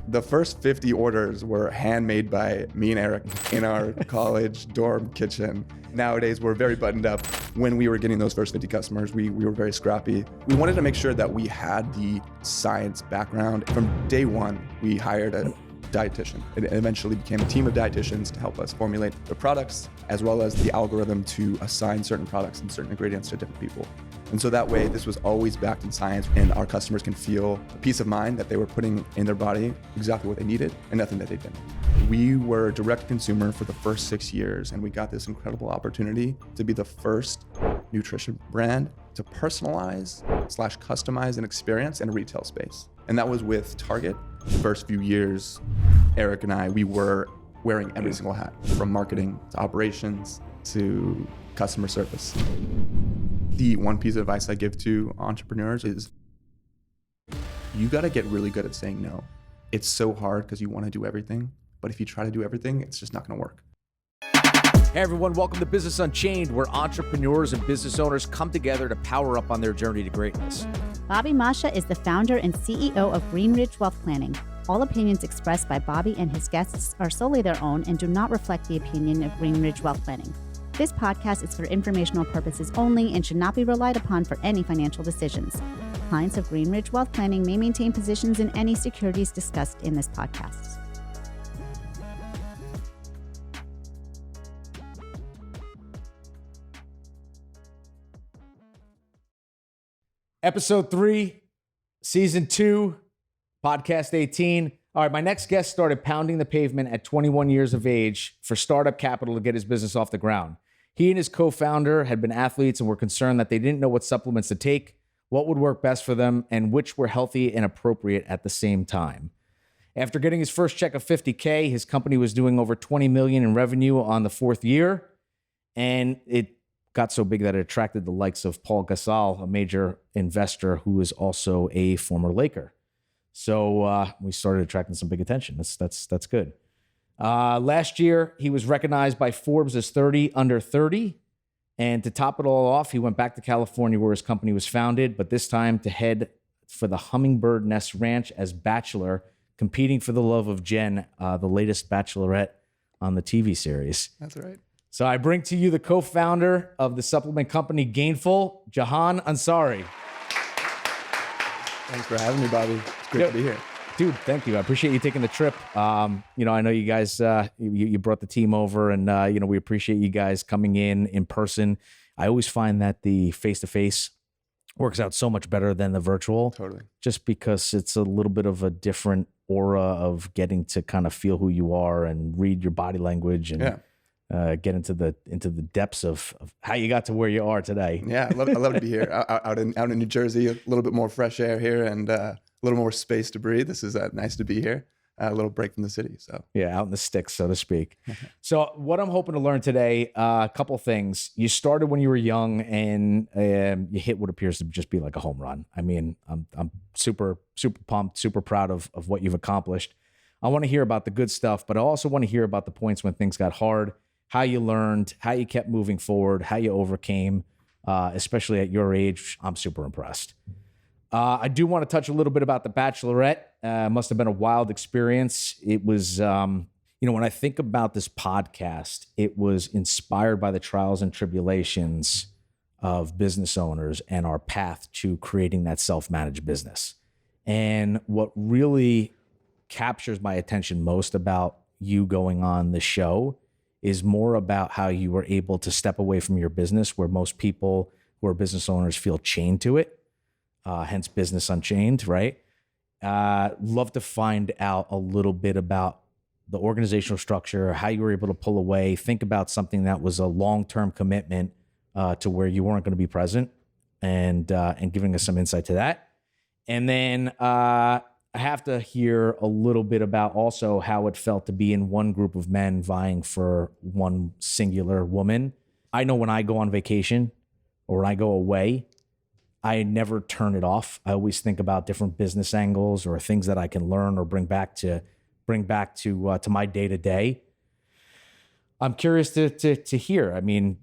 The first 50 orders were handmade by me and Eric in our college dorm kitchen. Nowadays, we're very buttoned up. When we were getting those first 50 customers, we were very scrappy. We wanted to make sure that we had the science background. From day one, we hired a dietitian. It eventually became a team of dietitians to help us formulate the products, as well as the algorithm to assign certain products and certain ingredients to different people. And so that way, this was always backed in science, and our customers can feel a peace of mind that they were putting in their body exactly what they needed and nothing that they didn't. We were direct consumer for the first 6 years, and we got this incredible opportunity to be the first nutrition brand to personalize/customize an experience in a retail space. And that was with Target. The first few years, Eric and I, we were wearing every single hat, from marketing to operations to customer service. The one piece of advice I give to entrepreneurs is you got to get really good at saying no. It's so hard because you want to do everything, but if you try to do everything, it's just not going to work. Hey everyone, welcome to Business Unchained, where entrepreneurs and business owners come together to power up on their journey to greatness. Bobby Masha is the founder and CEO of Greenridge Wealth Planning. All opinions expressed by Bobby and his guests are solely their own and do not reflect the opinion of Greenridge Wealth Planning. This podcast is for informational purposes only and should not be relied upon for any financial decisions. Clients of Greenridge Wealth Planning may maintain positions in any securities discussed in this podcast. Episode 3, Season 2, Podcast 18. All right, my next guest started pounding the pavement at 21 years of age for startup capital to get his business off the ground. He and his co-founder had been athletes and were concerned that they didn't know what supplements to take, what would work best for them, and which were healthy and appropriate at the same time. After getting his first check of $50K, his company was doing over $20 million in revenue on the 4th year, and it got so big that it attracted the likes of Paul Gasol, a major investor who is also a former Laker. So we started attracting some big attention. That's good. Last year, he was recognized by Forbes as 30 under 30. And to top it all off, he went back to California where his company was founded, but this time to head for the Hummingbird Nest Ranch as Bachelor, competing for the love of Jen, the latest Bachelorette on the TV series. That's right. So I bring to you the co-founder of the supplement company Gainful, Jahaan Ansari. Thanks for having me, Bobby. It's great to be here. Dude, thank you. I appreciate you taking the trip. I know you guys, you brought the team over, and we appreciate you guys coming in person. I always find that the face-to-face works out so much better than the virtual. Totally. Just because it's a little bit of a different aura of getting to kind of feel who you are and read your body language and get into the depths of how you got to where you are today. Yeah, I love to be here. out in New Jersey, a little bit more fresh air here and a little more space to breathe. This is nice to be here. A little break from the city. So yeah, out in the sticks, so to speak. So what I'm hoping to learn today, a couple things. You started when you were young, and you hit what appears to just be like a home run. I mean, I'm super pumped, super proud of what you've accomplished. I want to hear about the good stuff, but I also want to hear about the points when things got hard, how you learned, how you kept moving forward, how you overcame, especially at your age. I'm super impressed. I do want to touch a little bit about The Bachelorette. Must have been a wild experience. It was, when I think about this podcast, it was inspired by the trials and tribulations of business owners and our path to creating that self-managed business. And what really captures my attention most about you going on the show is more about how you were able to step away from your business, where most people who are business owners feel chained to it. Hence Business Unchained, right? Love to find out a little bit about the organizational structure, how you were able to pull away, think about something that was a long-term commitment to where you weren't going to be present, and giving us some insight to that. And then I have to hear a little bit about also how it felt to be in one group of men vying for one singular woman. I know when I go on vacation or when I go away, I never turn it off. I always think about different business angles or things that I can learn or bring back to my day to day. I'm curious to hear. I mean,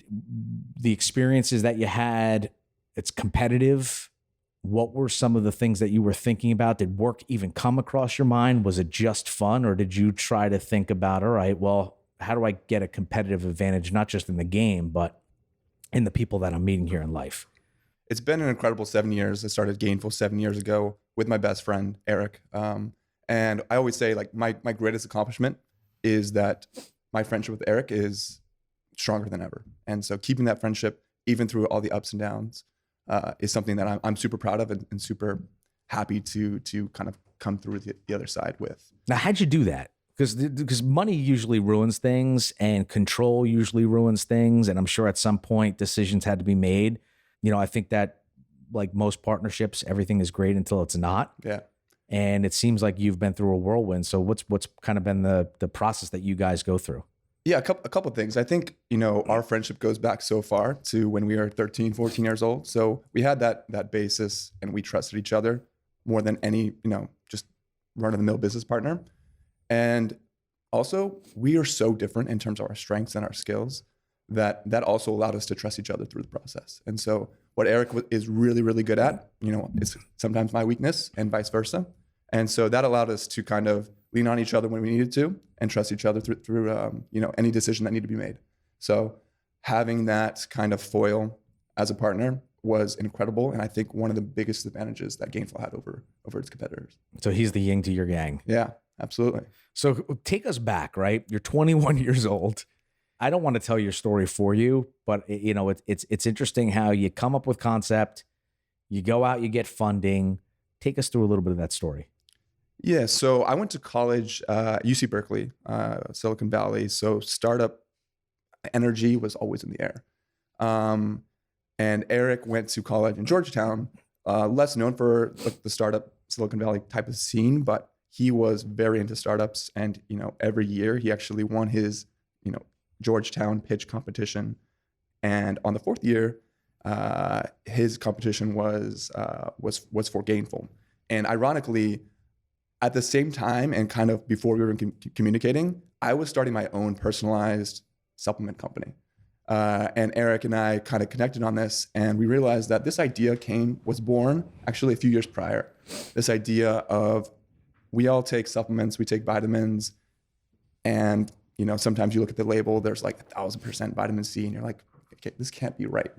the experiences that you had. It's competitive. what were some of the things that you were thinking about? Did work even come across your mind? Was it just fun, or did you try to think about, all right, well, how do I get a competitive advantage, not just in the game, but in the people that I'm meeting here in life? It's been an incredible 7 years. I started Gainful 7 years ago with my best friend, Eric. And I always say, like, my greatest accomplishment is that my friendship with Eric is stronger than ever. And so keeping that friendship, even through all the ups and downs, is something that I'm super proud of and super happy to kind of come through the other side with. Now, how'd you do that? Because money usually ruins things, and control usually ruins things. And I'm sure at some point decisions had to be made. You know, I think that, like most partnerships, everything is great until it's not. Yeah. And it seems like you've been through a whirlwind. So what's kind of been the process that you guys go through? Yeah, a couple of things. I think, our friendship goes back so far to when we were 13, 14 years old. So we had that basis, and we trusted each other more than any, just run-of-the-mill business partner. And also, we are so different in terms of our strengths and our skills that also allowed us to trust each other through the process. And so what Eric is really, really good at, is sometimes my weakness, and vice versa. And so that allowed us to kind of lean on each other when we needed to, and trust each other through any decision that needed to be made. So having that kind of foil as a partner was incredible, and I think one of the biggest advantages that Gainful had over its competitors. So he's the yin to your yang. Yeah, absolutely. So take us back, right? You're 21 years old. I don't want to tell your story for you, but it's interesting how you come up with concept, you go out, you get funding. Take us through a little bit of that story. Yeah, so I went to college, UC Berkeley, Silicon Valley. So startup energy was always in the air. And Eric went to college in Georgetown, less known for the startup Silicon Valley type of scene, but he was very into startups. And every year he actually won his Georgetown pitch competition. And on the fourth year, his competition was for Gainful. And ironically, at the same time, and kind of before we were communicating, I was starting my own personalized supplement company. And Eric and I kind of connected on this, and we realized that this idea was born actually a few years prior. This idea of, we all take supplements, we take vitamins, and sometimes you look at the label, there's like 1,000% vitamin C, and you're like, okay, this can't be right?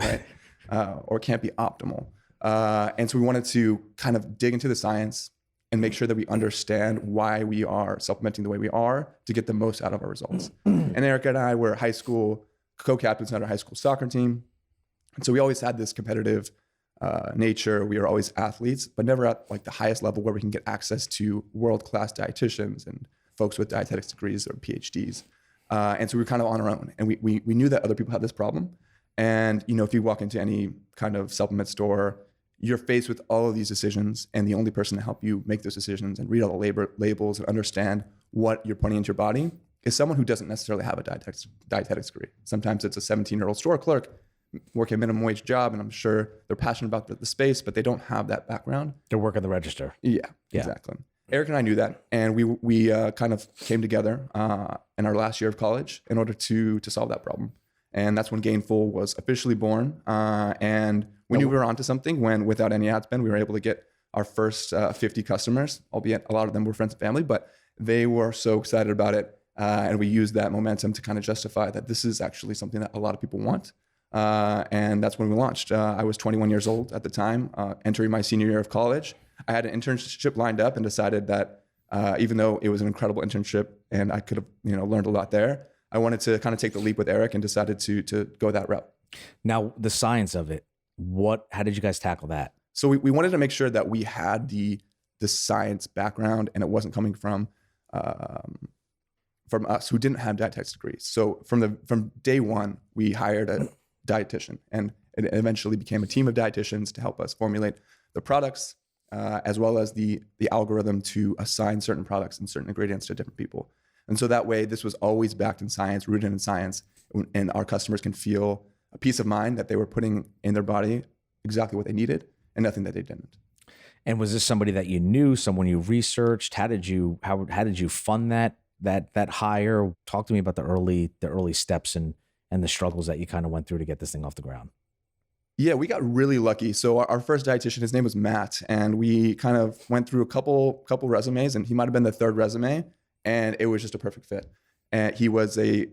Or it can't be optimal. And so we wanted to kind of dig into the science and make sure that we understand why we are supplementing the way we are to get the most out of our results. And Erica and I were high school co-captains on our high school soccer team. And so we always had this competitive nature. We were always athletes, but never at like the highest level where we can get access to world-class dietitians and folks with dietetics degrees or PhDs. And so we were kind of on our own. And we knew that other people had this problem. And if you walk into any kind of supplement store, you're faced with all of these decisions, and the only person to help you make those decisions and read all the labels and understand what you're putting into your body is someone who doesn't necessarily have a dietetics degree. Sometimes it's a 17-year-old store clerk working a minimum wage job, and I'm sure they're passionate about the space, but they don't have that background. They're working the register. Yeah, exactly. Eric and I knew that, and we kind of came together in our last year of college in order to solve that problem. And that's when Gainful was officially born. And we knew we were onto something when, without any ad spend, we were able to get our first 50 customers, albeit a lot of them were friends and family, but they were so excited about it. And we used that momentum to kind of justify that this is actually something that a lot of people want. And that's when we launched. I was 21 years old at the time, entering my senior year of college. I had an internship lined up and decided that even though it was an incredible internship and I could have learned a lot there, I wanted to kind of take the leap with Eric and decided to go that route. Now, the science of it, how did you guys tackle that? So we wanted to make sure that we had the science background, and it wasn't coming from us who didn't have dietetics degrees. So from day one, we hired a dietitian, and it eventually became a team of dietitians to help us formulate the products, as well as the algorithm to assign certain products and certain ingredients to different people. And so that way, this was always backed in science, rooted in science, and our customers can feel a peace of mind that they were putting in their body exactly what they needed and nothing that they didn't. And was this somebody that you knew, someone you researched? How did you fund that hire? Talk to me about the early steps and the struggles that you kind of went through to get this thing off the ground. Yeah, we got really lucky. So our first dietitian, his name was Matt, and we kind of went through a couple resumes, and he might have been the third resume, and it was just a perfect fit. And he was a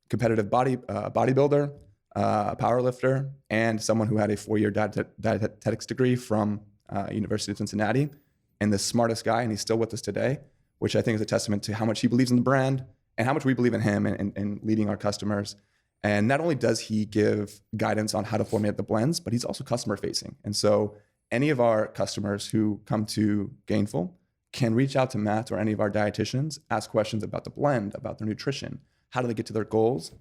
competitive bodybuilder, power lifter, and someone who had a 4-year dietetics degree from University of Cincinnati, and the smartest guy, and he's still with us today, which I think is a testament to how much he believes in the brand and how much we believe in him and leading our customers. And not only does he give guidance on how to formulate the blends, but he's also customer facing. And so any of our customers who come to Gainful can reach out to Matt or any of our dietitians, ask questions about the blend, about their nutrition, how do they get to their goals.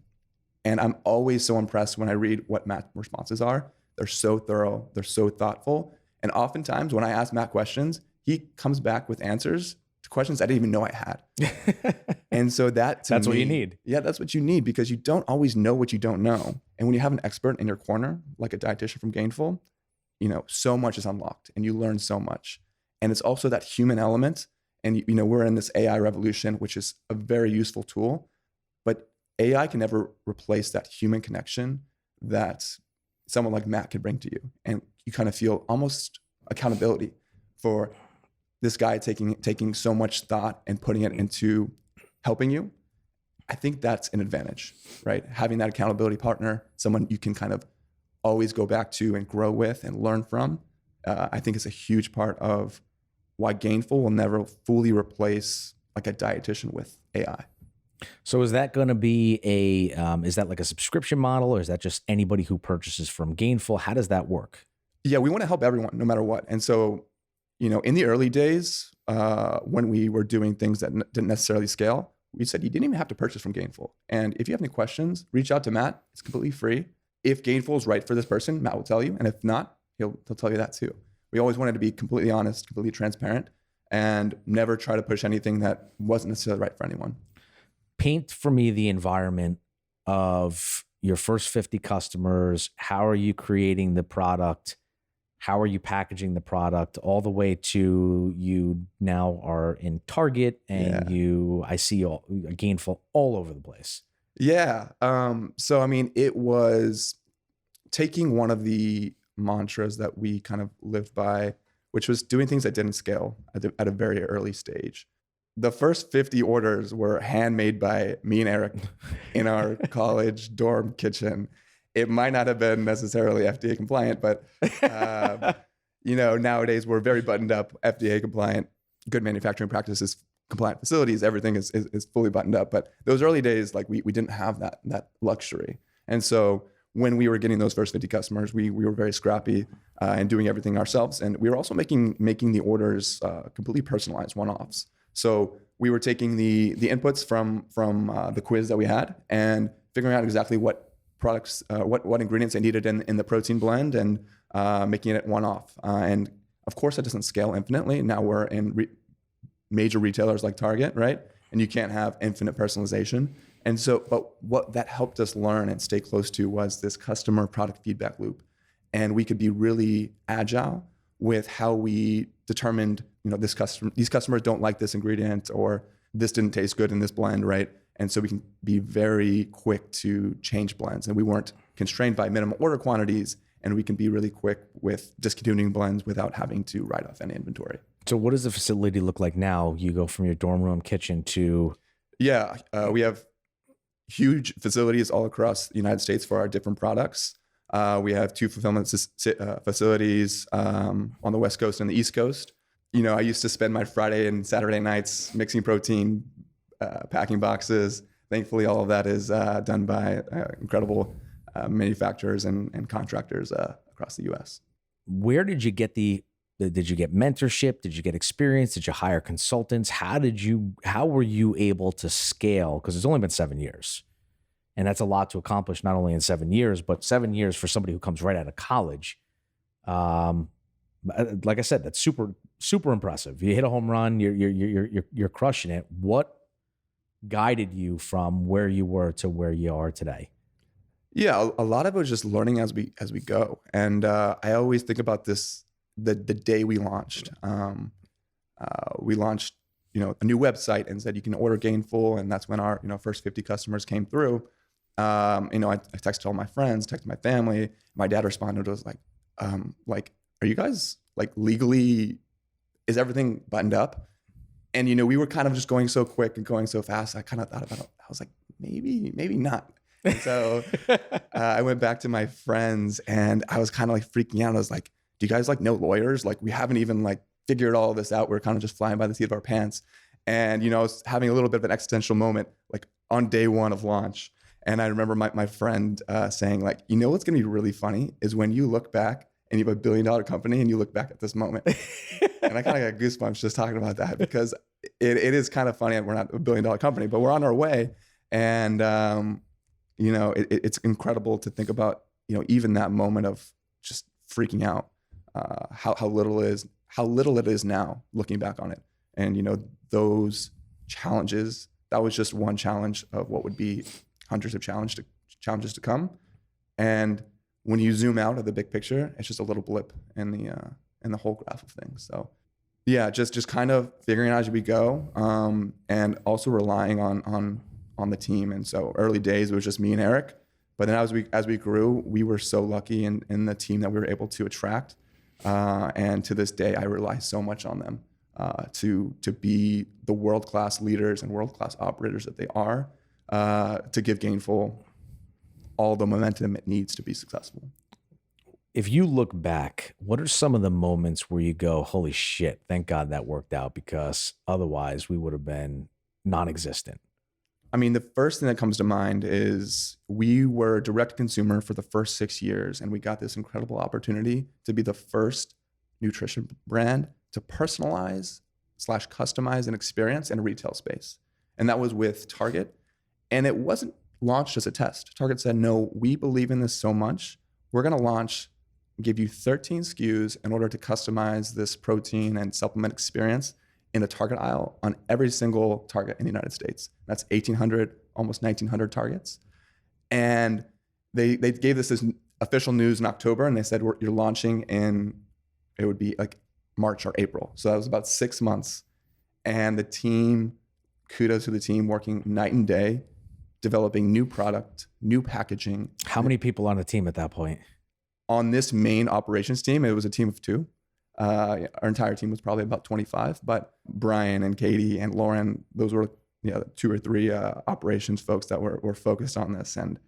And I'm always so impressed when I read what Matt's responses are. They're so thorough, they're so thoughtful. And oftentimes when I ask Matt questions, he comes back with answers to questions I didn't even know I had. And so that's what you need. Yeah, that's what you need, because you don't always know what you don't know. And when you have an expert in your corner, like a dietitian from Gainful, so much is unlocked and you learn so much. And it's also that human element. And we're in this AI revolution, which is a very useful tool, but AI can never replace that human connection that someone like Matt could bring to you. And you kind of feel almost accountability for this guy taking so much thought and putting it into helping you. I think that's an advantage, right? Having that accountability partner, someone you can kind of always go back to and grow with and learn from. I think it's a huge part of why Gainful will never fully replace like a dietitian with AI. So is that going to be is that like a subscription model, or is that just anybody who purchases from Gainful? How does that work? Yeah, we want to help everyone no matter what. And so, in the early days, when we were doing things that didn't necessarily scale, we said you didn't even have to purchase from Gainful. And if you have any questions, reach out to Matt. It's completely free. If Gainful is right for this person, Matt will tell you. And if not, he'll tell you that too. We always wanted to be completely honest, completely transparent, and never try to push anything that wasn't necessarily right for anyone. Paint for me the environment of your first 50 customers. How are you creating the product? How are you packaging the product, all the way to you now are in Target and I see Gainful all over the place. Yeah. So, it was taking one of the mantras that we kind of lived by, which was doing things that didn't scale at a very early stage. The first 50 orders were handmade by me and Eric in our college dorm kitchen. It might not have been necessarily FDA compliant, but nowadays we're very buttoned up, FDA compliant, good manufacturing practices, compliant facilities. Everything is fully buttoned up. But those early days, like we didn't have that luxury. And so when we were getting those first 50 customers, we were very scrappy and doing everything ourselves. And we were also making the orders completely personalized, one-offs. So we were taking the inputs from the quiz that we had and figuring out exactly what products, what ingredients they needed in the protein blend, and making it one-off. And of course, that doesn't scale infinitely. Now we're in major retailers like Target, right? And you can't have infinite personalization. And so, but what that helped us learn and stay close to was this customer product feedback loop. And we could be really agile with how we determined, these customers don't like this ingredient, or this didn't taste good in this blend, right? And so we can be very quick to change blends, and we weren't constrained by minimum order quantities, and we can be really quick with discontinuing blends without having to write off any inventory. So what does the facility look like now? You go from your dorm room kitchen to... Yeah, we have huge facilities all across the United States for our different products. We have 2 fulfillment facilities on the West Coast and the East Coast. I used to spend my Friday and Saturday nights mixing protein, packing boxes. Thankfully, all of that is done by incredible manufacturers and contractors across the U.S. Where did you get did you get mentorship? Did you get experience? Did you hire consultants? How were you able to scale? Because it's only been 7 years. And that's a lot to accomplish, not only in 7 years, but 7 years for somebody who comes right out of college. Like I said, that's super, super impressive. You hit a home run, you're crushing it. What guided you from where you were to where you are today? Yeah, a lot of it was just learning as we go. And I always think about this, the day we launched. We launched, a new website and said you can order Gainful, and that's when our first 50 customers came through. I texted all my friends, texted my family. My dad responded, was like, are you guys like legally, is everything buttoned up? And, we were kind of just going so quick and going so fast. I kind of thought about it. I was like, maybe not. And so I went back to my friends and I was kind of like freaking out. I was like, do you guys like know lawyers? Like, we haven't even like figured all of this out. We're kind of just flying by the seat of our pants. And, I was having a little bit of an existential moment, like on day one of launch. And I remember my friend saying like, what's going to be really funny is when you look back and you have a $1 billion company and you look back at this moment. And I kind of got goosebumps just talking about that because it is kind of funny. We're not a $1 billion company, but we're on our way. And, it's incredible to think about, even that moment of just freaking out, how little it is now looking back on it. And, those challenges, that was just one challenge of what would be hundreds of challenges to come. And when you zoom out of the big picture, it's just a little blip in the whole graph of things. So yeah, just kind of figuring out as we go, and also relying on the team. And so early days, it was just me and Eric. But then as we grew, we were so lucky in the team that we were able to attract. And to this day, I rely so much on them to be the world-class leaders and world-class operators that they are, to give Gainful all the momentum it needs to be successful. If you look back, what are some of the moments where you go, holy shit, thank God that worked out, because otherwise we would have been non-existent? I mean, the first thing that comes to mind is we were direct consumer for the first 6 years, and we got this incredible opportunity to be the first nutrition brand to personalize / customize an experience in a retail space. And that was with Target. And it wasn't launched as a test. Target said, no, we believe in this so much. We're going to give you 13 SKUs in order to customize this protein and supplement experience in the Target aisle on every single Target in the United States. That's 1,800, almost 1,900 Targets. And they gave this official news in October, and they said, you're launching it would be like March or April. So that was about 6 months. And the team, kudos to the team, working night and day, developing new product, new packaging. How many people on the team at that point? On this main operations team, it was a team of 2. Our entire team was probably about 25, but Brian and Katie and Lauren, those were 2 or 3 operations folks that were focused on this. And,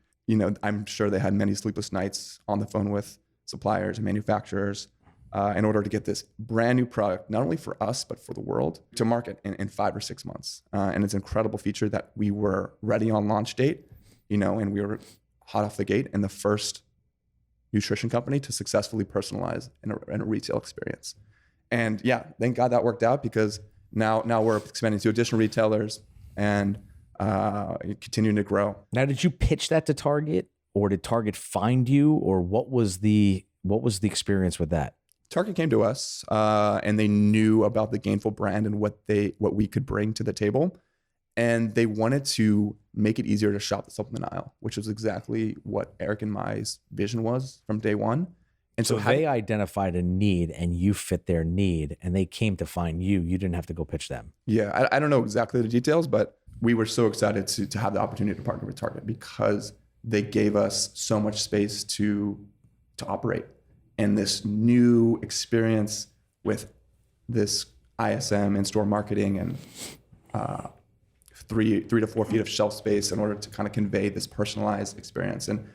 I'm sure they had many sleepless nights on the phone with suppliers and manufacturers in order to get this brand new product, not only for us, but for the world, to market in 5 or 6 months. And it's an incredible feature that we were ready on launch date, and we were hot off the gate and the first nutrition company to successfully personalize in a retail experience. And yeah, thank God that worked out, because now we're expanding to additional retailers and continuing to grow. Now, did you pitch that to Target, or did Target find you, or what was the experience with that? Target came to us, and they knew about the Gainful brand and what we could bring to the table. And they wanted to make it easier to shop the supplement aisle, which was exactly what Eric and my vision was from day one. And so they identified a need and you fit their need, and they came to find you. You didn't have to go pitch them. Yeah, I don't know exactly the details, but we were so excited to have the opportunity to partner with Target because they gave us so much space to operate. And this new experience with this ISM in-store marketing and 3 to 4 feet of shelf space in order to kind of convey this personalized experience. And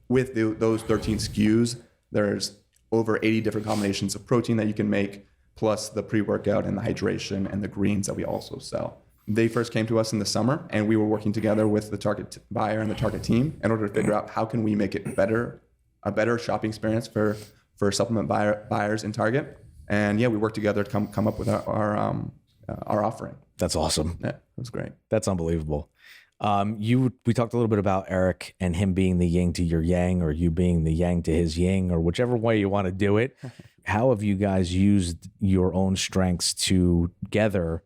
with those 13 SKUs, there's over 80 different combinations of protein that you can make, plus the pre-workout and the hydration and the greens that we also sell. They first came to us in the summer, and we were working together with the Target buyer and the Target team in order to figure out how can we make it a better shopping experience for supplement buyers in Target. And yeah, we worked together to come up with our offering. That's awesome. Yeah, it was great. That's unbelievable. We talked a little bit about Eric and him being the yin to your yang, or you being the yang to his yin, or whichever way you want to do it. How have you guys used your own strengths together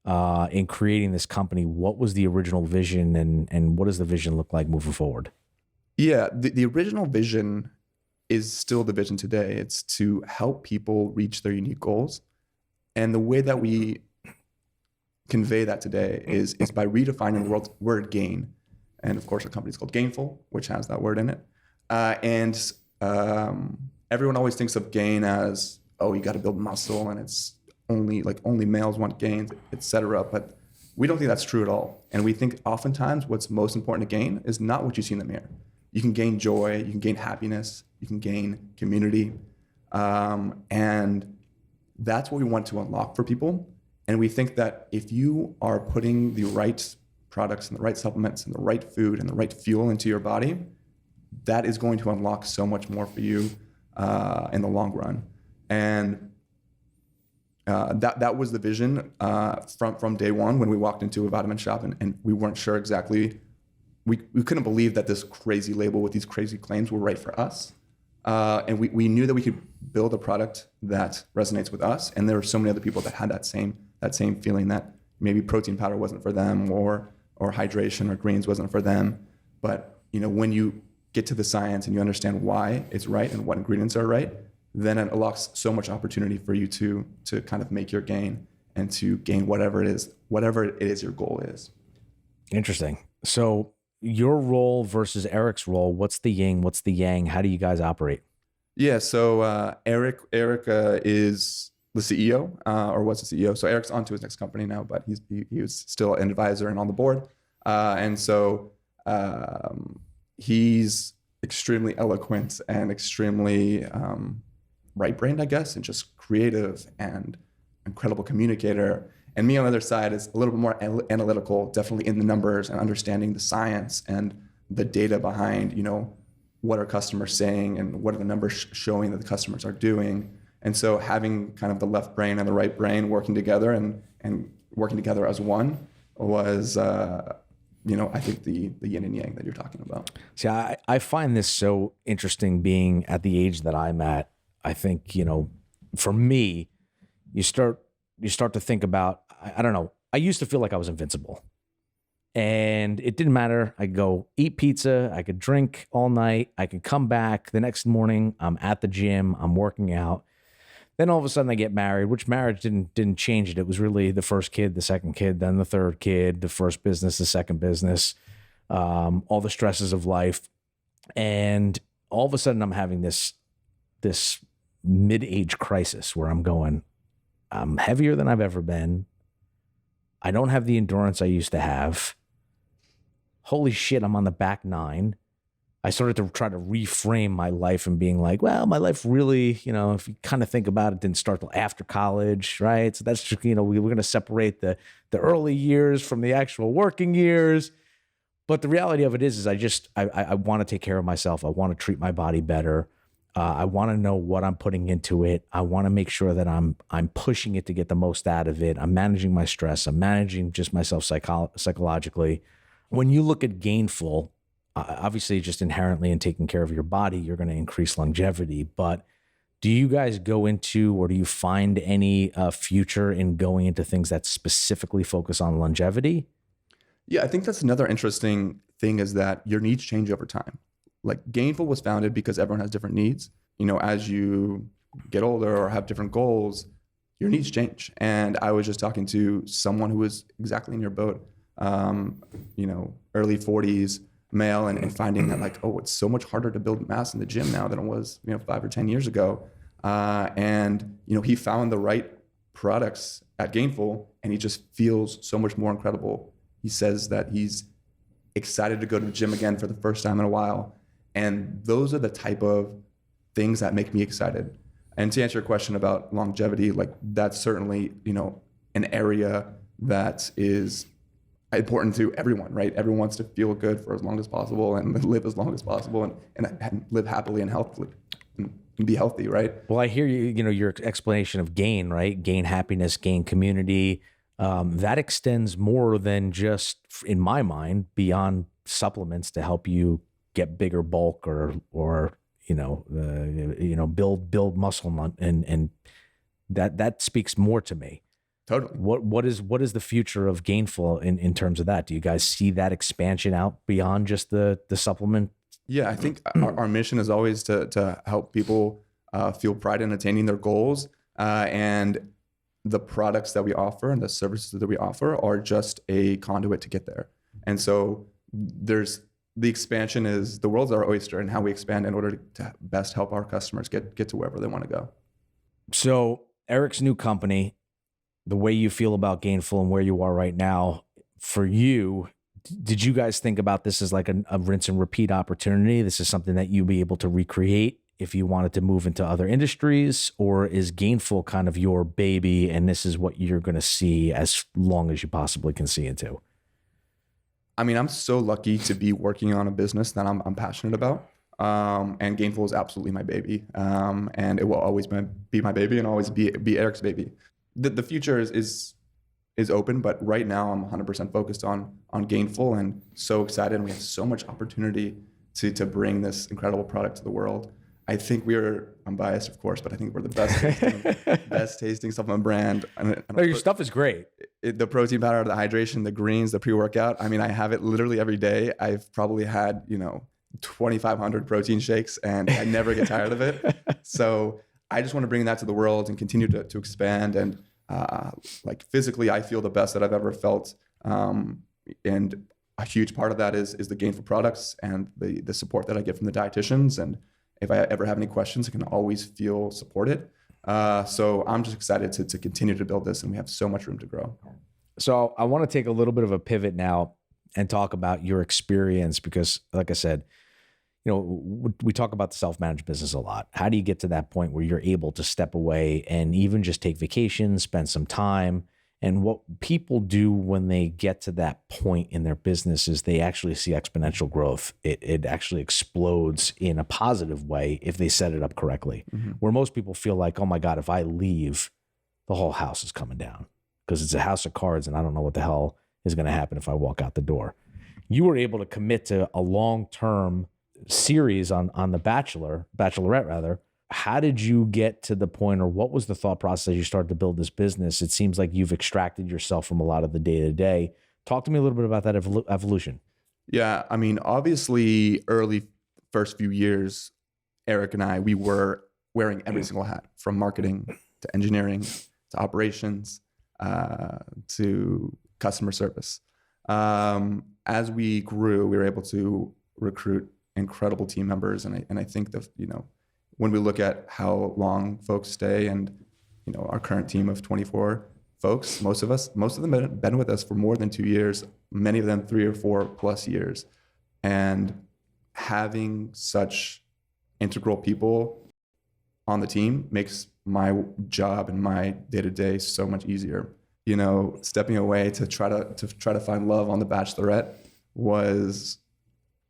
in creating this company? What was the original vision, and what does the vision look like moving forward? Yeah, the original vision is still the vision today. It's to help people reach their unique goals. And the way that we convey that today is by redefining the word gain. And of course, our company is called Gainful, which has that word in it. And everyone always thinks of gain as, oh, you got to build muscle and it's only males want gains, et cetera. But we don't think that's true at all. And we think oftentimes what's most important to gain is not what you see in the mirror. You can gain joy, you can gain happiness, you can gain community. And that's what we want to unlock for people. And we think that if you are putting the right products and the right supplements and the right food and the right fuel into your body, that is going to unlock so much more for you in the long run. And that was the vision from day one when we walked into a vitamin shop, and we weren't sure exactly. We couldn't believe that this crazy label with these crazy claims were right for us. And we knew that we could build a product that resonates with us. And there were so many other people that had that same feeling that maybe protein powder wasn't for them, or hydration or greens wasn't for them. But when you get to the science and you understand why it's right and what ingredients are right, then it unlocks so much opportunity for you to kind of make your gain and to gain whatever it is your goal is. Interesting. So your role versus Eric's role, what's the yin, what's the yang? How do you guys operate? Yeah, so Eric is the CEO, or was the CEO. So Eric's on to his next company now, but he was still an advisor and on the board. And so he's extremely eloquent and extremely right-brained, I guess, and just creative and incredible communicator. And me on the other side is a little bit more analytical, definitely in the numbers and understanding the science and the data behind, what are customers saying and what are the numbers showing that the customers are doing. And so having kind of the left brain and the right brain working together and working together as one was, I think the yin and yang that you're talking about. See, I find this so interesting being at the age that I'm at. I think, for me, you start to think about, I don't know, I used to feel like I was invincible. And it didn't matter. I could go eat pizza. I could drink all night. I could come back the next morning. I'm at the gym. I'm working out. Then all of a sudden I get married, which marriage didn't change it. It was really the first kid, the second kid, then the third kid, the first business, the second business, all the stresses of life. And all of a sudden I'm having this mid-age crisis where I'm heavier than I've ever been. I don't have the endurance I used to have. Holy shit, I'm on the back nine. I started to try to reframe my life and being like, well, my life really, if you kind of think about it, didn't start till after college, right? So that's just, we're going to separate the early years from the actual working years. But the reality of it is I want to take care of myself. I want to treat my body better. I want to know what I'm putting into it. I want to make sure that I'm pushing it to get the most out of it. I'm managing my stress. I'm managing just myself psychologically. When you look at Gainful, obviously just inherently in taking care of your body, you're going to increase longevity. But do you guys go into, or do you find any future in going into things that specifically focus on longevity? Yeah, I think that's another interesting thing, is that your needs change over time. Like Gainful was founded because everyone has different needs. As you get older or have different goals, your needs change. And I was just talking to someone who was exactly in your boat, early 40s, male, and finding that it's so much harder to build mass in the gym now than it was, 5 or 10 years ago. And he found the right products at Gainful, and he just feels so much more incredible. He says that he's excited to go to the gym again for the first time in a while. And those are the type of things that make me excited. And to answer your question about longevity, that's certainly, an area that is important to everyone, right? Everyone wants to feel good for as long as possible and live as long as possible and live happily and healthily and be healthy, right? Well, I hear your explanation of gain, right? Gain happiness, gain community. That extends more than just, in my mind, beyond supplements to help you get bigger bulk or build muscle, and that speaks more to me. Totally. What is the future of Gainful in terms of that? Do you guys see that expansion out beyond just the supplement? Yeah, I think our mission is always to help people feel pride in attaining their goals, and the products that we offer and the services that we offer are just a conduit to get there. And so there's the expansion is the world's our oyster, and how we expand in order to best help our customers get to wherever they want to go. So Eric's new company, the way you feel about Gainful and where you are right now, for you, did you guys think about this as like a rinse and repeat opportunity? This is something that you'd be able to recreate if you wanted to move into other industries, or is Gainful kind of your baby and this is what you're going to see as long as you possibly can see into? I mean, I'm so lucky to be working on a business that I'm passionate about. And Gainful is absolutely my baby. And it will always be my baby and always be Eric's baby. The future is open, but right now I'm 100% focused on Gainful, and so excited. And we have so much opportunity to bring this incredible product to the world. I think I'm biased, of course, but I think we're the best tasting supplement brand. No, your stuff is great. The protein powder, the hydration, the greens, the pre-workout. I mean, I have it literally every day. I've probably had, 2,500 protein shakes, and I never get tired of it. So I just want to bring that to the world and continue to expand. And like physically, I feel the best that I've ever felt. And a huge part of that is the Gainful products and the support that I get from the dietitians. And if I ever have any questions, I can always feel supported. So I'm just excited to continue to build this, and we have so much room to grow. So I want to take a little bit of a pivot now and talk about your experience, because like I said, we talk about the self-managed business a lot. How do you get to that point where you're able to step away and even just take vacations, spend some time? And what people do when they get to that point in their business is they actually see exponential growth. It actually explodes in a positive way if they set it up correctly. Mm-hmm. Where most people feel like, oh my God, if I leave, the whole house is coming down because it's a house of cards and I don't know what the hell is going to happen if I walk out the door. You were able to commit to a long-term series on The Bachelorette rather. How did you get to the point, or what was the thought process as you started to build this business? It seems like you've extracted yourself from a lot of the day-to-day. Talk to me a little bit about that evolution. Yeah, I mean, obviously, first few years, Eric and I, we were wearing every single hat, from marketing to engineering to operations to customer service. As we grew, we were able to recruit incredible team members, and I think that when we look at how long folks stay, and our current team of 24 folks, most of them have been with us for more than 2 years, many of them 3 or 4 plus years. And having such integral people on the team makes my job and my day-to-day so much easier. Stepping away to try to find love on The Bachelorette was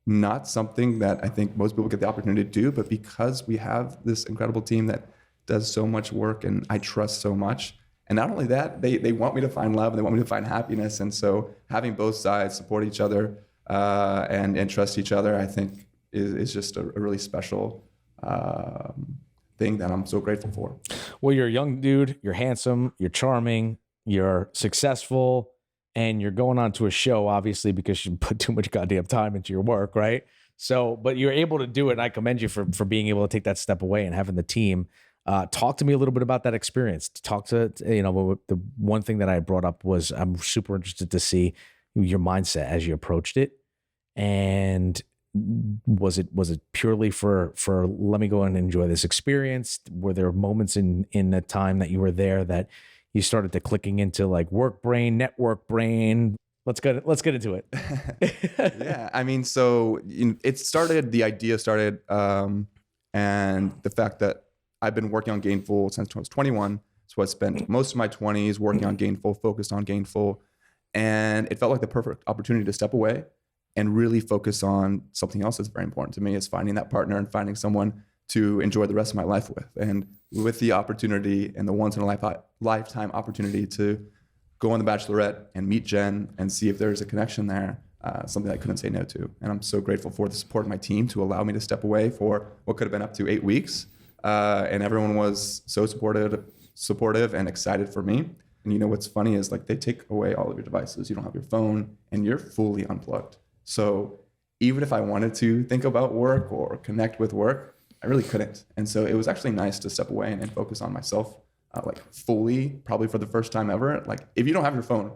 not something that I think most people get the opportunity to do, but because we have this incredible team that does so much work and I trust so much. And not only that, they want me to find love and they want me to find happiness. And so having both sides support each other and trust each other, I think is just a really special thing that I'm so grateful for. Well, you're a young dude, you're handsome, you're charming, you're successful, and you're going on to a show, obviously, because you put too much goddamn time into your work, right? So, but you're able to do it, and I commend you for being able to take that step away and having the team. Talk to me a little bit about that experience. The one thing that I brought up was I'm super interested to see your mindset as you approached it. And was it purely for let me go and enjoy this experience? Were there moments in the time that you were there that you started to clicking into like work brain, network brain? Let's get into it. Yeah, I mean, so the idea started, and the fact that I've been working on Gainful since I was 21. So I spent most of my 20s working on Gainful, focused on Gainful, and it felt like the perfect opportunity to step away and really focus on something else that's very important to me, is finding that partner and finding someone to enjoy the rest of my life with. And with the opportunity and the once in a lifetime opportunity to go on The Bachelorette and meet Jen and see if there's a connection there, something I couldn't say no to. And I'm so grateful for the support of my team to allow me to step away for what could have been up to 8 weeks. And everyone was so supportive and excited for me. And what's funny is like they take away all of your devices. You don't have your phone and you're fully unplugged. So even if I wanted to think about work or connect with work, I really couldn't. And so it was actually nice to step away and focus on myself, like fully, probably for the first time ever. Like if you don't have your phone,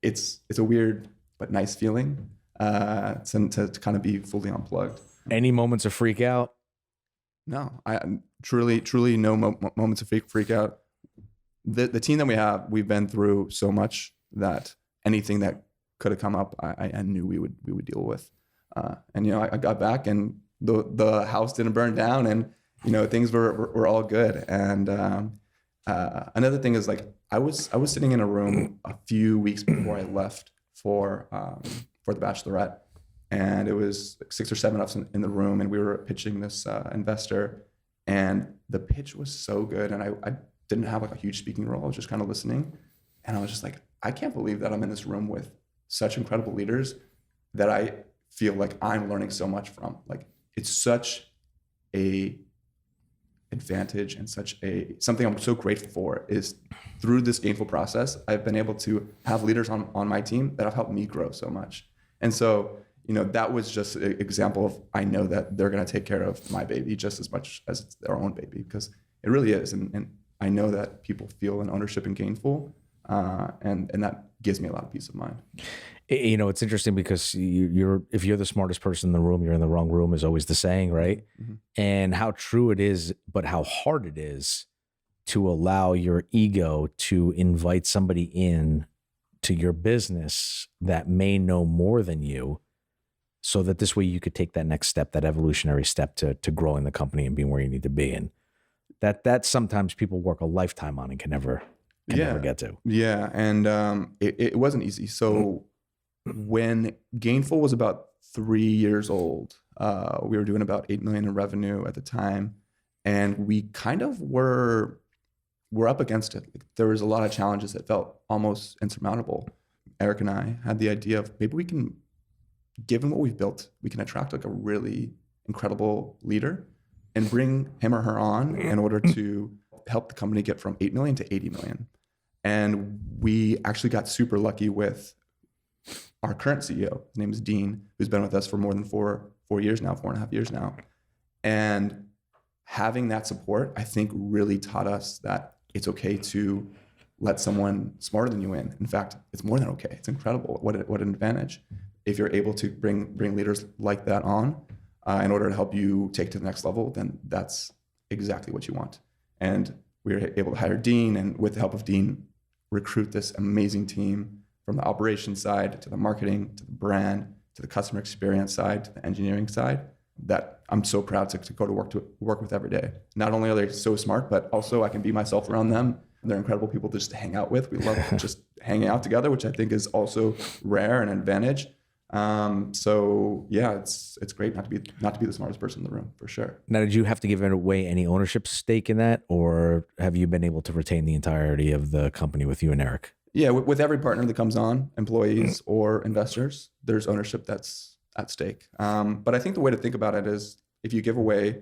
it's a weird but nice feeling. to kind of be fully unplugged. Any moments of freak out? No, I truly no moments of freak out. The team that we have, we've been through so much that anything that could have come up, I knew we would deal with. And you know, I got back and the house didn't burn down, and you know, things were all good. And another thing is, like, I was sitting in a room a few weeks before I left for the Bachelorette, and it was like 6 or 7 of us in the room, and we were pitching this investor, and the pitch was so good, and I didn't have like a huge speaking role. I was just kind of listening, and I was just like, I can't believe that I'm in this room with such incredible leaders that I feel like I'm learning so much from. Like, it's such a advantage and something I'm so grateful for is through this Gainful process, I've been able to have leaders on my team that have helped me grow so much. And so, you know, that was just an example of, I know that they're going to take care of my baby just as much as it's their own baby, because it really is. And I know that people feel an ownership in Gainful, and that gives me a lot of peace of mind. You know, it's interesting because if you're the smartest person in the room, you're in the wrong room is always the saying, right? Mm-hmm. And how true it is, but how hard it is to allow your ego to invite somebody in to your business that may know more than you, so that this way you could take that next step, that evolutionary step to growing the company and being where you need to be. And that sometimes people work a lifetime on and can never get to. Yeah. And it wasn't easy. So when Gainful was about 3 years old, we were doing about 8 million in revenue at the time, and we kind of were up against it. There was a lot of challenges that felt almost insurmountable. Eric and I had the idea of, maybe we can, given what we've built, we can attract like a really incredible leader and bring him or her on in order to help the company get from 8 million to 80 million. And we actually got super lucky with our current CEO. His name is Dean, who's been with us for more than 4 years now, 4.5 years now. And having that support, I think, really taught us that it's okay to let someone smarter than you in. In fact, it's more than okay. It's incredible. What an advantage if you're able to bring leaders like that on in order to help you take to the next level. Then that's exactly what you want. And we were able to hire Dean, and with the help of Dean, recruit this amazing team, from the operations side to the marketing to the brand to the customer experience side to the engineering side, that I'm so proud to go to work with every day. Not only are they so smart, but also I can be myself around them. They're incredible people just to hang out with. We love just hanging out together, which I think is also rare and an advantage. So yeah, it's great not to be the smartest person in the room, for sure. Now, did you have to give away any ownership stake in that, or have you been able to retain the entirety of the company with you and Eric? Yeah, with every partner that comes on, employees or investors, there's ownership that's at stake. But I think the way to think about it is, if you give away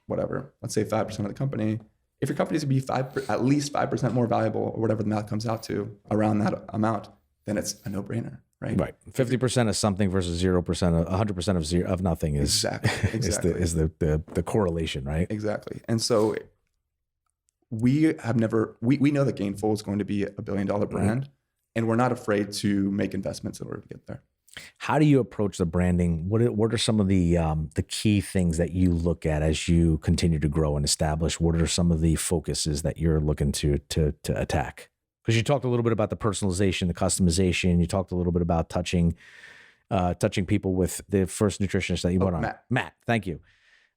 whatever, let's say 5% of the company, if your company's to be at least 5% more valuable, or whatever the math comes out to around that amount, then it's a no-brainer, right? Right. 50% of something versus 0%, 100% of nothing is exactly. is the correlation, right? Exactly. And so we know that Gainful is going to be $1 billion brand, and we're not afraid to make investments in order to get there. How do you approach the branding? What are some of the key things that you look at as you continue to grow and establish? What are some of the focuses that you're looking to attack? Because you talked a little bit about the personalization, the customization. You talked a little bit about touching people with the first nutritionist that you brought on. Matt, thank you.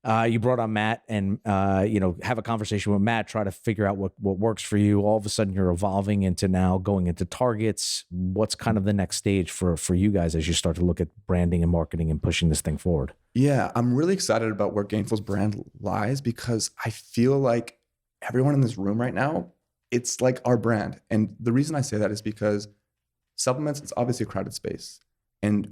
You brought on Matt, and have a conversation with Matt, try to figure out what works for you. All of a sudden, you're evolving into now going into targets. What's kind of the next stage for you guys as you start to look at branding and marketing and pushing this thing forward? Yeah, I'm really excited about where Gainful's brand lies, because I feel like everyone in this room right now, it's like our brand. And the reason I say that is because supplements, it's obviously a crowded space.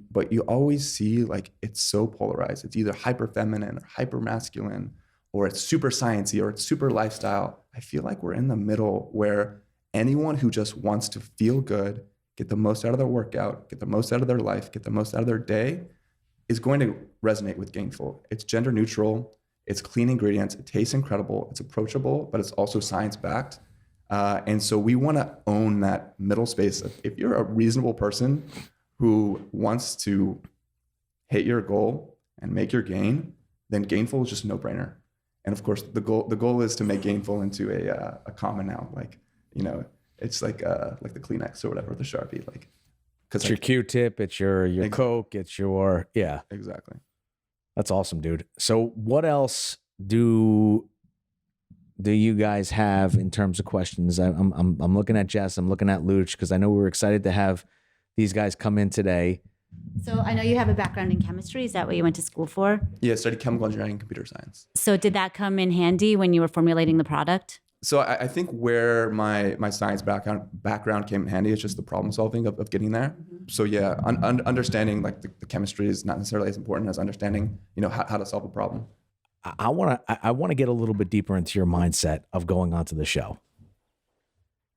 But you always see, like, it's so polarized. It's either hyper feminine or hyper masculine, or it's super sciencey, or it's super lifestyle. I feel like we're in the middle, where anyone who just wants to feel good, get the most out of their workout, get the most out of their life, get the most out of their day, is going to resonate with Gainful. It's gender neutral. It's clean ingredients. It tastes incredible. It's approachable, but it's also science backed. And so we want to own that middle space. If you're a reasonable person who wants to hit your goal and make your gain, then Gainful is just a no-brainer. And of course, the goal is to make Gainful into a common now. Like, it's like the Kleenex or whatever, the Sharpie. Like, because it's your Q-tip, it's your Coke, it's your Exactly. That's awesome, dude. So what else do you guys have in terms of questions? I'm looking at Jess, I'm looking at Luch, because I know we were excited to have these guys come in today. So I know you have a background in chemistry. Is that what you went to school for? Yeah, I studied chemical engineering and computer science. So did that come in handy when you were formulating the product? So I think where my science background came in handy is just the problem solving of getting there. Mm-hmm. So yeah, understanding like the chemistry is not necessarily as important as understanding, how to solve a problem. I want to get a little bit deeper into your mindset of going onto the show.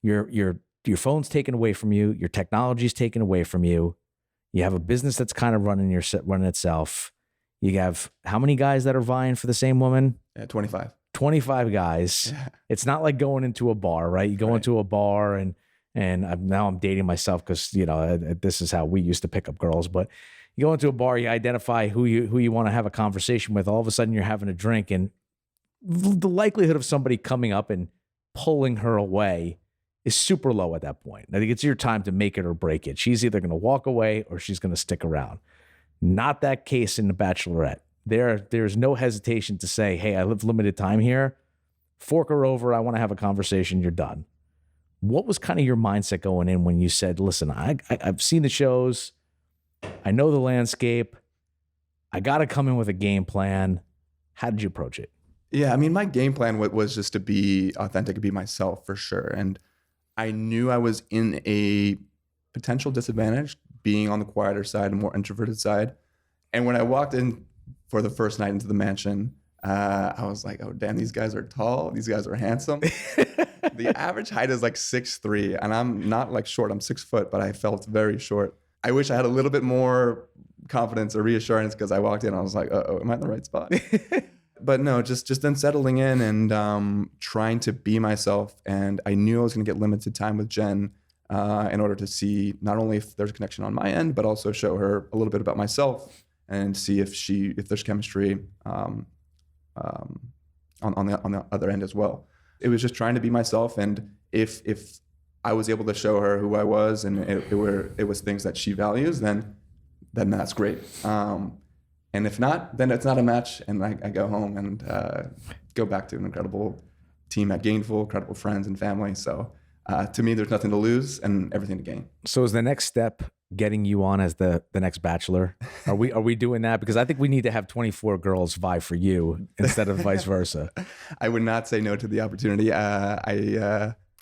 Your phone's taken away from you. Your technology's taken away from you. You have a business that's kind of running itself. You have how many guys that are vying for the same woman? 25. 25 guys. Yeah. It's not like going into a bar, right? You go into a bar and now I'm dating myself because, this is how we used to pick up girls. But you go into a bar, you identify who you want to have a conversation with. All of a sudden you're having a drink, and the likelihood of somebody coming up and pulling her away is super low at that point. I think it's your time to make it or break it. She's either going to walk away or she's going to stick around. Not that case in The Bachelorette. There's no hesitation to say, hey, I live limited time here. Fork her over. I want to have a conversation. You're done. What was kind of your mindset going in when you said, listen, I've seen the shows. I know the landscape. I got to come in with a game plan. How did you approach it? Yeah, I mean, my game plan was just to be authentic and be myself for sure. And I knew I was in a potential disadvantage being on the quieter side and more introverted side. And when I walked in for the first night into the mansion, I was like, oh, damn, these guys are tall. These guys are handsome. The average height is like 6'3", and I'm not like short. I'm 6 foot, but I felt very short. I wish I had a little bit more confidence or reassurance because I walked in and I was like, uh-oh, am I in the right spot? But no, just then settling in and trying to be myself. And I knew I was going to get limited time with Jen in order to see not only if there's a connection on my end, but also show her a little bit about myself and see if there's chemistry on the other end as well. It was just trying to be myself, and if I was able to show her who I was and it was things that she values, then that's great. And if not, then it's not a match, and I go home and go back to an incredible team at Gainful, incredible friends and family. So to me, there's nothing to lose and everything to gain. So is the next step getting you on as the next Bachelor? Are we doing that? Because I think we need to have 24 girls vie for you instead of vice versa. I would not say no to the opportunity.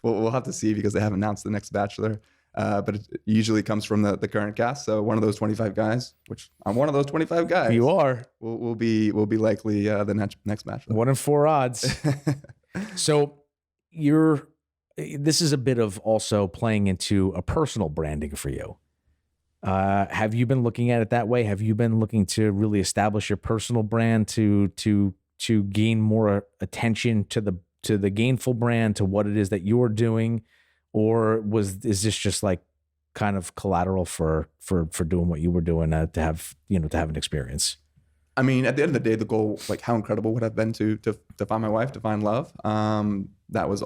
We'll have to see because they haven't announced the next Bachelor. But it usually comes from the current cast. So one of those 25 guys, which I'm one of those 25 guys. You are. Will be likely the next Bachelor. 1 in 4 odds. So this is a bit of also playing into a personal branding for you. Have you been looking at it that way? Have you been looking to really establish your personal brand to gain more attention to the Gainful brand, to what it is that you're doing? Or is this just like kind of collateral for doing what you were doing to have an experience? I mean, at the end of the day, the goal, like how incredible would have been to find my wife, to find love. That was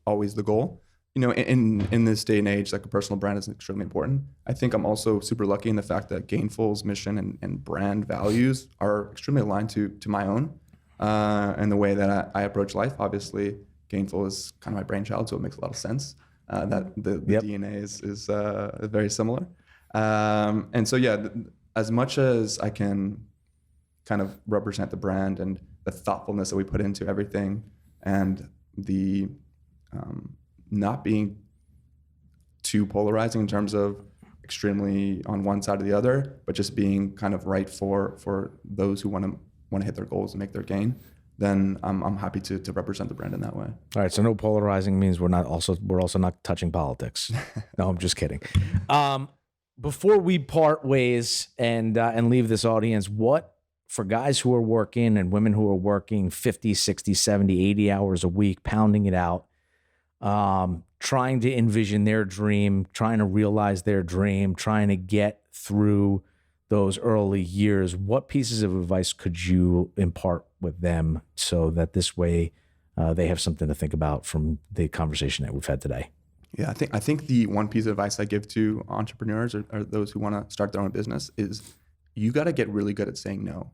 always the goal. In this day and age, like a personal brand is extremely important. I think I'm also super lucky in the fact that Gainful's mission and brand values are extremely aligned to my own and the way that I approach life. Obviously, Gainful is kind of my brainchild, so it makes a lot of sense. That the DNA is very similar. And so, yeah, as much as I can kind of represent the brand and the thoughtfulness that we put into everything and the not being too polarizing in terms of extremely on one side or the other, but just being kind of right for those who want to hit their goals and make their gain, then I'm happy to represent the brand in that way. All right, so no polarizing means we're also not touching politics. No, I'm just kidding. Before we part ways and leave this audience, what for guys who are working and women who are working 50, 60, 70, 80 hours a week, pounding it out, trying to envision their dream, trying to realize their dream, trying to get through those early years, what pieces of advice could you impart with them so that this way they have something to think about from the conversation that we've had today? Yeah, I think the one piece of advice I give to entrepreneurs or those who want to start their own business is you got to get really good at saying no.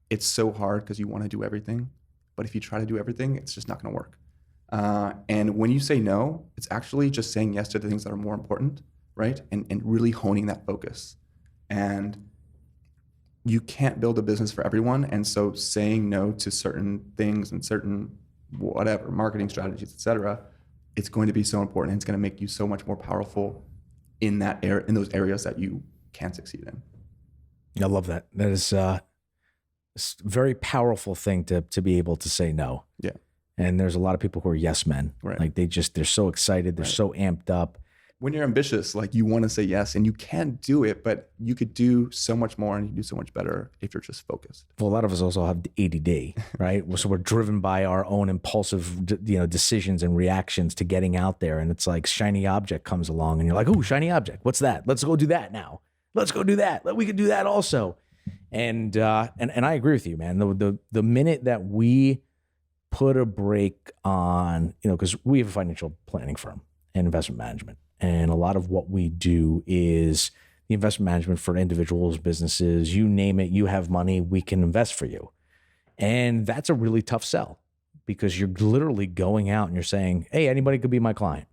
It's so hard because you want to do everything, but if you try to do everything, it's just not going to work. And when you say no, it's actually just saying yes to the things that are more important, right? And really honing that focus. And you can't build a business for everyone. And so saying no to certain things and certain whatever, marketing strategies, et cetera, it's going to be so important. And it's going to make you so much more powerful in those areas that you can succeed in. I love that. That is it's a very powerful thing to be able to say no. Yeah. And there's a lot of people who are yes men. Right. Like they're so excited. They're so amped up. When you're ambitious, like you want to say yes and you can do it, but you could do so much more and you can do so much better if you're just focused. Well, a lot of us also have ADD, right? So we're driven by our own impulsive, decisions and reactions to getting out there. And it's like shiny object comes along and you're like, oh, shiny object. What's that? Let's go do that now. Let's go do that. We could do that also. And I agree with you, man. The minute that we put a break on, because we have a financial planning firm and investment management. And a lot of what we do is the investment management for individuals, businesses, you name it, you have money, we can invest for you. And that's a really tough sell because you're literally going out and you're saying, hey, anybody could be my client.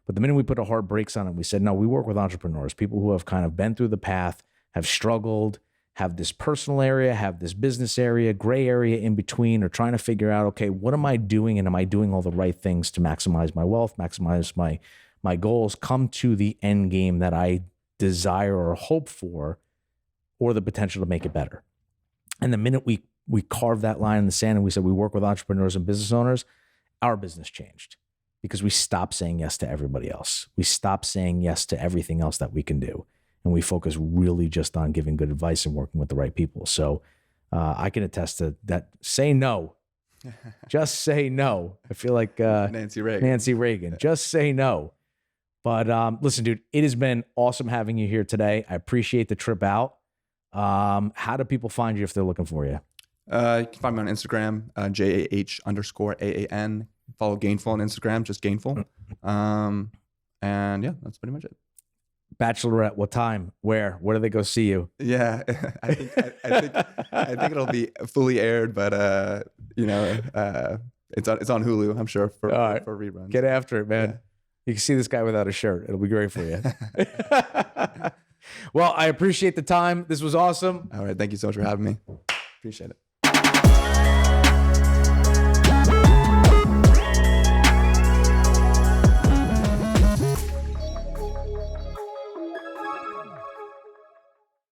But the minute we put a hard brakes on it, we said, no, we work with entrepreneurs, people who have kind of been through the path, have struggled, have this personal area, have this business area, gray area in between, or trying to figure out, okay, what am I doing? And am I doing all the right things to maximize my wealth, maximize my goals, come to the end game that I desire or hope for, or the potential to make it better. And the minute we carved that line in the sand and we said we work with entrepreneurs and business owners, our business changed because we stopped saying yes to everybody else. We stopped saying yes to everything else that we can do. And we focus really just on giving good advice and working with the right people. So I can attest to that. Say no. Just say no. I feel like Nancy Reagan. Just say no. But listen, dude, it has been awesome having you here today. I appreciate the trip out. How do people find you if they're looking for you? You can find me on Instagram, JAH_AAN. Follow Gainful on Instagram, just Gainful. And yeah, that's pretty much it. Bachelorette, what time? Where do they go see you? Yeah, I think it'll be fully aired, but it's on Hulu, I'm sure, for reruns. Get after it, man. Yeah. You can see this guy without a shirt. It'll be great for you. Well, I appreciate the time. This was awesome. All right. Thank you so much for having me. Appreciate it.